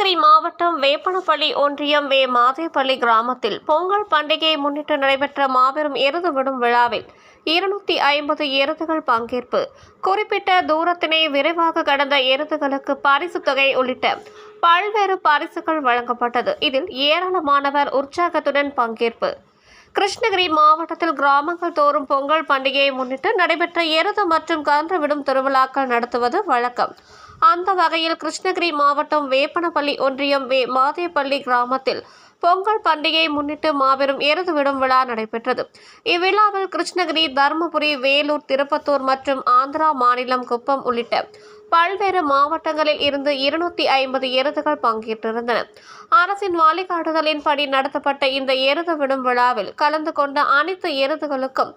கிருஷ்ணகிரி மாவட்டம் வேப்பனப்பள்ளி ஒன்றியம் மாதேப்பள்ளி கிராமத்தில் பொங்கல் பண்டிகையை முன்னிட்டு நடைபெற்ற மாபெரும் எருது விடும் விழாவில் 250 எருதுகள் பங்கேற்பு. குறிப்பிட்ட தூரத்தினை விரைவாக கடந்த எருதுகளுக்கு பரிசு தொகை உள்ளிட்ட பல்வேறு பரிசுகள் வழங்கப்பட்டது. இதில் ஏராளமானவர் உற்சாகத்துடன் பங்கேற்பு. கிருஷ்ணகிரி மாவட்டத்தில் கிராமங்கள் தோறும் பொங்கல் பண்டிகையை முன்னிட்டு நடைபெற்ற எருது மற்றும் கன்று விடும் திருவிழாக்கள் நடத்துவது வழக்கம். அந்த வகையில் கிருஷ்ணகிரி மாவட்டம் வேப்பனப்பள்ளி ஒன்றியம் மாதேப்பள்ளி கிராமத்தில் பொங்கல் பண்டிகையை முன்னிட்டு மாபெரும் எருது விடும் விழா நடைபெற்றது. இவ்விழாவில் கிருஷ்ணகிரி, தருமபுரி, வேலூர், திருப்பத்தூர் மற்றும் ஆந்திரா மாநிலம் குப்பம் உள்ளிட்ட பல்வேறு மாவட்டங்களில் இருந்து 250 எருதுகள் பங்கேற்றிருந்தன. அரசின் வழிகாட்டுதலின்படி நடத்தப்பட்ட இந்த எருது விடும் விழாவில் கலந்து கொண்ட அனைத்து எருதுகளுக்கும்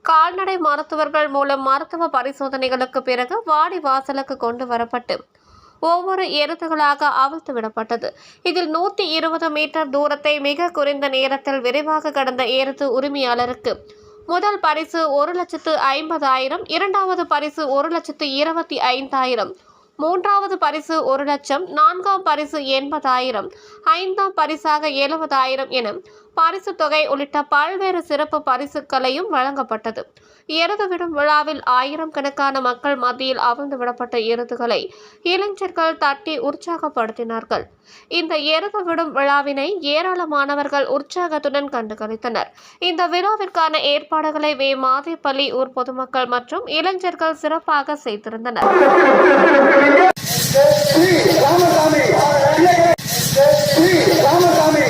கால்நடை மருத்துவர்கள் மூலம் மருத்துவ பரிசோதனைகளுக்கு பிறகு வாடி வாசலுக்கு கொண்டு வரப்பட்டு ஒவ்வொரு எருதுகளாக அவிழ்த்து விடப்பட்டது. இதில் 120 மீட்டர் தூரத்தை மிக குறைந்த நேரத்தில் விரைவாக கடந்த எருது உரிமையாளருக்கு முதல் பரிசு 1,50,000, இரண்டாவது பரிசு 1,25,000, மூன்றாவது பரிசு 1,00,000, நான்காம் பரிசு 80,000, ஐந்தாம் பரிசாக 70,000 என பரிசு தொகை உள்ளிட்ட பல்வேறு சிறப்பு பரிசுகளையும் வழங்கப்பட்டது. எருது விடும் விழாவில் ஆயிரக்கணக்கான மக்கள் மத்தியில் அவிழ்ந்து விடப்பட்ட எருதுகளை இளைஞர்கள் தட்டி உற்சாகப்படுத்தினார்கள். இந்த எருது விடும் விழாவினை ஏராளமானவர்கள் உற்சாகத்துடன் கண்டுகளித்தனர். இந்த விழாவிற்கான ஏற்பாடுகளை மாதேப்பள்ளி ஊர் பொதுமக்கள் மற்றும் இளைஞர்கள் சிறப்பாக செய்திருந்தனர். ராமசாமி